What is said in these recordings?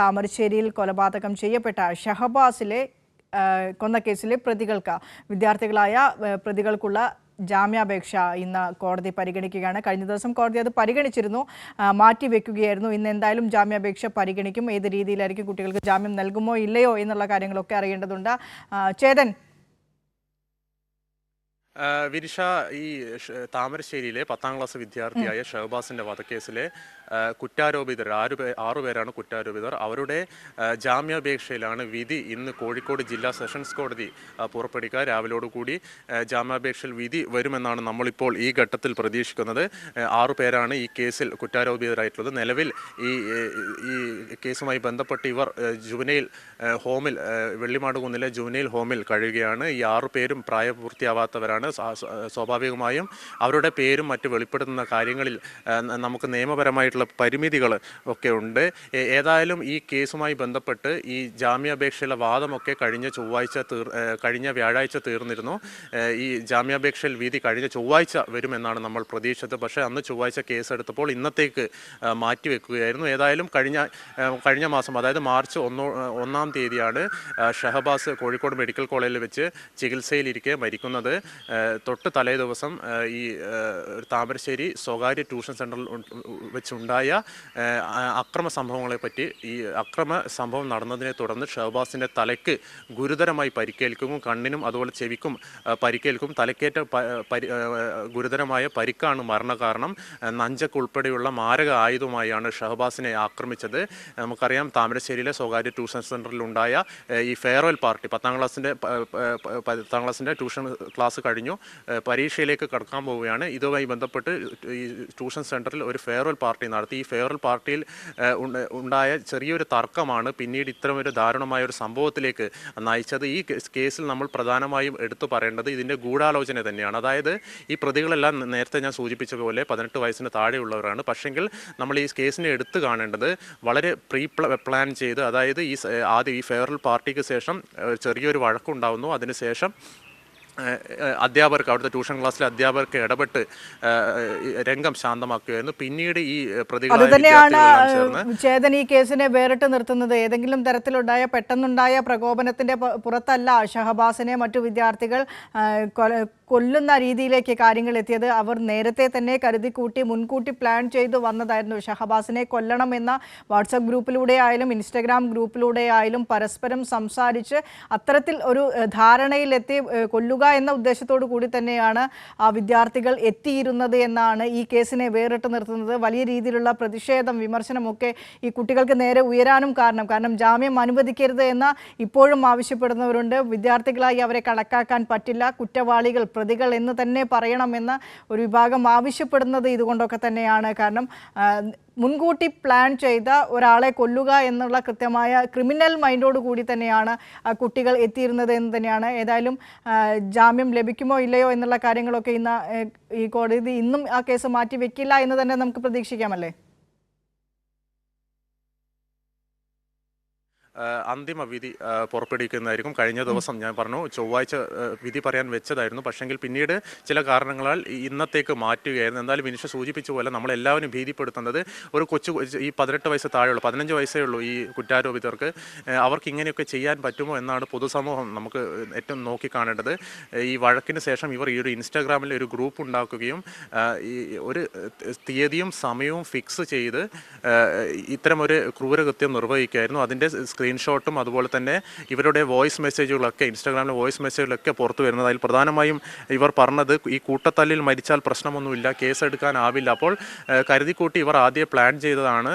താമരശ്ശേരിയിൽ കൊലപാതകം ചെയ്യപ്പെട്ട ഷഹബാസിലെ കൊന്നക്കേസിലെ വിദ്യാർത്ഥികളായ പ്രതികൾക്കുള്ള ജാമ്യാപേക്ഷ ഇന്ന് കോടതി പരിഗണിക്കുകയാണ്. കഴിഞ്ഞ ദിവസം കോടതി അത് പരിഗണിച്ചിരുന്നു, മാറ്റിവെക്കുകയായിരുന്നു. ഇന്ന് എന്തായാലും ജാമ്യാപേക്ഷ പരിഗണിക്കും. ഏത് രീതിയിലായിരിക്കും, കുട്ടികൾക്ക് ജാമ്യം നൽകുമോ ഇല്ലയോ എന്നുള്ള കാര്യങ്ങളൊക്കെ അറിയേണ്ടതുണ്ട്. ചേതൻ, വിനിഷ, ഈ താമരശ്ശേരിയിലെ 10ാം ക്ലാസ് വിദ്യാർത്ഥിയായ ഷഹബാസിന്റെ വധക്കേസിലെ കുറ്റാരോപിതർ ആറുപേരാണ് കുറ്റാരോപിതർ. അവരുടെ ജാമ്യാപേക്ഷയിലാണ് വിധി ഇന്ന് കോഴിക്കോട് ജില്ലാ സെഷൻസ് കോടതി പുറപ്പെടുവിക്കുക. രാവിലോടുകൂടി ജാമ്യാപേക്ഷയിൽ വിധി വരുമെന്നാണ് നമ്മളിപ്പോൾ ഈ ഘട്ടത്തിൽ പ്രതീക്ഷിക്കുന്നത്. 6 പേരാണ് ഈ കേസിൽ കുറ്റാരോപിതരായിട്ടുള്ളത്. നിലവിൽ ഈ കേസുമായി ബന്ധപ്പെട്ട് ഇവർ ജുവനൈൽ ഹോമിൽ, വെള്ളിമാടുകുന്നിലെ ജുവനൈൽ ഹോമിൽ കഴിയുകയാണ്. ഈ 6 പേരും പ്രായപൂർത്തിയാവാത്തവരാണ്. സ്വാഭാവികമായും അവരുടെ പേരും മറ്റ് വെളിപ്പെടുത്തുന്ന കാര്യങ്ങളിൽ നമുക്ക് നിയമപരമായിട്ടുള്ള പരിമിതികൾ ഒക്കെ ഉണ്ട്. ഏതായാലും ഈ കേസുമായി ബന്ധപ്പെട്ട് ഈ ജാമ്യാപേക്ഷയിലെ വാദമൊക്കെ കഴിഞ്ഞ വ്യാഴാഴ്ച തീർന്നിരുന്നു. ഈ ജാമ്യാപേക്ഷയിൽ വിധി കഴിഞ്ഞ ചൊവ്വാഴ്ച വരുമെന്നാണ് നമ്മൾ പ്രതീക്ഷിച്ചത്. പക്ഷേ അന്ന് ചൊവ്വാഴ്ച കേസെടുത്തപ്പോൾ ഇന്നത്തേക്ക് മാറ്റിവെക്കുകയായിരുന്നു. ഏതായാലും കഴിഞ്ഞ മാസം, അതായത് മാർച്ച് 1-ാം തീയതിയാണ് ഷഹബാസ് കോഴിക്കോട് മെഡിക്കൽ കോളേജിൽ വെച്ച് ചികിത്സയിലിരിക്കെ മരിക്കുന്നത്. തൊട്ട് തലേ ദിവസം ഈ താമരശ്ശേരി സ്വകാര്യ ട്യൂഷൻ സെൻ്ററിൽ വെച്ചുണ്ടായ അക്രമ സംഭവങ്ങളെപ്പറ്റി, ഈ അക്രമ സംഭവം നടന്നതിനെ തുടർന്ന് ഷഹബാസിൻ്റെ തലയ്ക്ക് ഗുരുതരമായി പരിക്കേൽക്കും, കണ്ണിനും അതുപോലെ ചെവിക്കും പരിക്കേൽക്കും. തലക്കേറ്റ ഗുരുതരമായ പരിക്കാണ് മരണകാരണം. നഞ്ചക്കുൾപ്പെടെയുള്ള മാരക ആയുധമായാണ് ഷഹബാസിനെ ആക്രമിച്ചത്. നമുക്കറിയാം, താമരശ്ശേരിയിലെ സ്വകാര്യ ട്യൂഷൻ സെൻ്ററിലുണ്ടായ ഈ ഫെയർവെൽ പാർട്ടി, 10ാം ക്ലാസ്സിൻ്റെ ട്യൂഷൻ ക്ലാസ് കഴിഞ്ഞു, പരീക്ഷയിലേക്ക് കടക്കാൻ പോവുകയാണ്. ഇതുമായി ബന്ധപ്പെട്ട് ഈ ട്യൂഷൻ സെൻ്ററിൽ ഒരു ഫെയർവെൽ പാർട്ടി നടത്തി. ഈ ഫെയർവെൽ പാർട്ടിയിൽ ഉണ്ടായ ചെറിയൊരു തർക്കമാണ് പിന്നീട് ഇത്തരമൊരു ദാരുണമായ ഒരു സംഭവത്തിലേക്ക് നയിച്ചത്. ഈ കേസിൽ നമ്മൾ പ്രധാനമായും എടുത്തു പറയേണ്ടത് ഇതിൻ്റെ ഗൂഢാലോചന തന്നെയാണ്. അതായത് ഈ പ്രതികളെല്ലാം നേരത്തെ ഞാൻ സൂചിപ്പിച്ച പോലെ 18 വയസ്സിന് താഴെയുള്ളവരാണ്. പക്ഷെങ്കിൽ നമ്മൾ ഈ കേസിനെ എടുത്തു കാണേണ്ടത് വളരെ പ്ലാൻ ചെയ്ത്, അതായത് ആദ്യം ഈ ഫെയർവെൽ പാർട്ടിക്ക് ശേഷം ചെറിയൊരു വഴക്കുണ്ടാവുന്നു. അതിനുശേഷം അധ്യാപകർക്ക്, അവിടുത്തെ ട്യൂഷൻ ക്ലാസ്സിലെ അധ്യാപകർക്ക് ഇടപെട്ട് രംഗം ശാന്തമാക്കുകയായിരുന്നു. പിന്നീട് ഈ ചേതൻ ഈ കേസിനെ വേറിട്ട് നിർത്തുന്നത് ഏതെങ്കിലും തരത്തിലുണ്ടായ പെട്ടെന്നുണ്ടായ പ്രകോപനത്തിന്റെ പുറത്തല്ല ഷഹബാസിനെ മറ്റു വിദ്യാർത്ഥികൾ കൊല്ലുന്ന രീതിയിലേക്ക് കാര്യങ്ങൾ എത്തിയത്. അവർ നേരത്തെ തന്നെ കരുതിക്കൂട്ടി മുൻകൂട്ടി പ്ലാൻ ചെയ്തു വന്നതായിരുന്നു. ഷഹബാസിനെ കൊല്ലണം എന്ന വാട്സപ്പ് ഗ്രൂപ്പിലൂടെ ആയാലും ഇൻസ്റ്റഗ്രാം ഗ്രൂപ്പിലൂടെ ആയാലും പരസ്പരം സംസാരിച്ച് അത്തരത്തിൽ ഒരു ധാരണയിലെത്തി കൊല്ലുക എന്ന ഉദ്ദേശത്തോടു കൂടി തന്നെയാണ് ആ വിദ്യാർത്ഥികൾ എത്തിയിരുന്നത് എന്നാണ് ഈ കേസിനെ വേറിട്ട് നിർത്തുന്നത്. വലിയ രീതിയിലുള്ള പ്രതിഷേധം, വിമർശനമൊക്കെ ഈ കുട്ടികൾക്ക് നേരെ ഉയരാനും കാരണം ജാമ്യം അനുവദിക്കരുത് എന്ന് ഇപ്പോഴും ആവശ്യപ്പെടുന്നവരുണ്ട്. വിദ്യാർത്ഥികളായി അവരെ കണക്കാക്കാൻ പറ്റില്ല, കുറ്റവാളികൾ, പ്രതികൾ എന്ന് തന്നെ പറയണമെന്ന് ഒരു വിഭാഗം ആവശ്യപ്പെടുന്നത് ഇതുകൊണ്ടൊക്കെ തന്നെയാണ്. കാരണം മുൻകൂട്ടി പ്ലാൻ ചെയ്ത ഒരാളെ കൊല്ലുക എന്നുള്ള കൃത്യമായ ക്രിമിനൽ മൈൻഡോട് കൂടി തന്നെയാണ് കുട്ടികൾ എത്തിയിരുന്നത് എന്ന് തന്നെയാണ്. ഏതായാലും ജാമ്യം ലഭിക്കുമോ ഇല്ലയോ എന്നുള്ള കാര്യങ്ങളൊക്കെ ഇന്ന് ഈ കോടതി ഇന്നും ആ കേസ് മാറ്റിവെക്കില്ല എന്ന് തന്നെ നമുക്ക് പ്രതീക്ഷിക്കാമല്ലേ? അന്തിമ വിധി പുറപ്പെടുവിക്കുന്നതായിരിക്കും. കഴിഞ്ഞ ദിവസം ഞാൻ പറഞ്ഞു ചൊവ്വാഴ്ച വിധി പറയാൻ വെച്ചതായിരുന്നു. പക്ഷെങ്കിൽ പിന്നീട് ചില കാരണങ്ങളാൽ ഇന്നത്തേക്ക് മാറ്റുകയായിരുന്നു. എന്തായാലും വിനിഷ സൂചിപ്പിച്ച പോലെ നമ്മളെല്ലാവരും ഭീതിപ്പെടുത്തുന്നത് ഒരു ഈ 18 വയസ്സ് താഴെയുള്ളൂ, 15 വയസ്സേ ഉള്ളൂ ഈ കുറ്റാരോപിതർക്ക്. അവർക്ക് ഇങ്ങനെയൊക്കെ ചെയ്യാൻ പറ്റുമോ എന്നാണ് പൊതുസമൂഹം നമുക്ക് ഏറ്റവും നോക്കിക്കാണേണ്ടത്. ഈ വഴക്കിന് ശേഷം ഇവർ ഈ ഒരു ഇൻസ്റ്റാഗ്രാമിൽ ഒരു ഗ്രൂപ്പ് ഉണ്ടാക്കുകയും ഈ ഒരു തീയതിയും സമയവും ഫിക്സ് ചെയ്ത് ഇത്തരമൊരു ക്രൂരകൃത്യം നിർവഹിക്കുകയായിരുന്നു. അതിൻ്റെ സ്ക്രീൻഷോട്ടും അതുപോലെ തന്നെ ഇവരുടെ വോയിസ് മെസ്സേജുകളൊക്കെ, ഇൻസ്റ്റാഗ്രാമിലെ വോയിസ് മെസ്സേജുകളൊക്കെ പുറത്തു വരുന്നത്. അതിൽ പ്രധാനമായും ഇവർ പറഞ്ഞത് ഈ കൂട്ടത്തല്ലിൽ മരിച്ചാൽ പ്രശ്നമൊന്നുമില്ല, കേസെടുക്കാനാവില്ല. അപ്പോൾ കരുതിക്കൂട്ടി ഇവർ ആദ്യം പ്ലാൻ ചെയ്തതാണ്.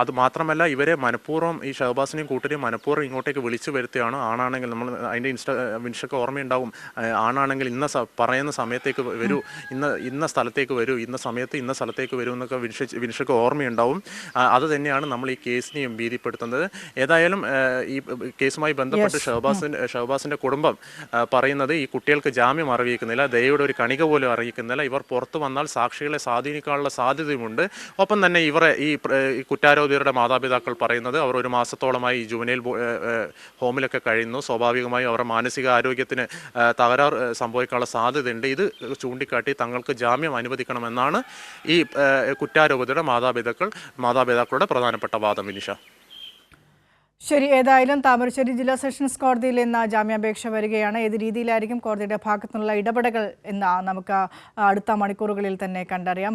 അത് മാത്രമല്ല, ഇവരെ മനഃപൂർവ്വം, ഈ ഷഹബാസിനെയും കൂട്ടരെയും മനഃപൂർവ്വം ഇങ്ങോട്ടേക്ക് വിളിച്ചു വരുത്തുകയാണ്. ആണാണെങ്കിൽ നമ്മൾ അതിൻ്റെ വിനിഷയ്ക്ക് ഓർമ്മയുണ്ടാവും, ആണാണെങ്കിൽ പറയുന്ന സമയത്തേക്ക് വരൂ, ഇന്ന സ്ഥലത്തേക്ക് വരൂ, ഇന്ന സമയത്ത് ഇന്ന സ്ഥലത്തേക്ക് വരൂ എന്നൊക്കെ വിനിഷയ്ക്ക് ഓർമ്മയുണ്ടാവും. അത് തന്നെയാണ് നമ്മൾ ഈ കേസിനെയും ഭീതിപ്പെടുത്തുന്നത്. ഏതായാലും ഈ കേസുമായി ബന്ധപ്പെട്ട് ഷഹബാസിന്റെ കുടുംബം പറയുന്നത് ഈ കുട്ടികൾക്ക് ജാമ്യം അറിയിക്കുന്നില്ല, ദയയുടെ ഒരു കണിക പോലും അറിയിക്കുന്നില്ല. ഇവർ പുറത്തു വന്നാൽ സാക്ഷികളെ സ്വാധീനിക്കാനുള്ള സാധ്യതയുമുണ്ട്. ഒപ്പം തന്നെ ഇവരെ ഈ കുറ്റാരോപിതരുടെ മാതാപിതാക്കൾ പറയുന്നത് അവർ 1 മാസത്തോളമായി ജുവനൈൽ ഹോമിലൊക്കെ കഴിയുന്നു. സ്വാഭാവികമായും അവരുടെ മാനസിക ആരോഗ്യത്തിന് തകരാർ സംഭവിക്കാനുള്ള സാധ്യതയുണ്ട്. ഇത് ചൂണ്ടിക്കാട്ടി തങ്ങൾക്ക് ജാമ്യം അനുവദിക്കണമെന്നാണ് ഈ കുറ്റാരോപിതരുടെ മാതാപിതാക്കളുടെ പ്രധാനപ്പെട്ട വാദം. വിനിഷ. ശരി, ഏതായാലും താമരശ്ശേരി ജില്ലാ സെഷൻസ് കോടതിയിൽ ഇന്ന് ജാമ്യാപേക്ഷ വരികയാണ്. ഏത് രീതിയിലായിരിക്കും കോടതിയുടെ ഭാഗത്തുനിന്നുള്ള ഇടപെടലുകൾ എന്ന് നമുക്ക് അടുത്ത മണിക്കൂറുകളിൽ തന്നെ കണ്ടറിയാം.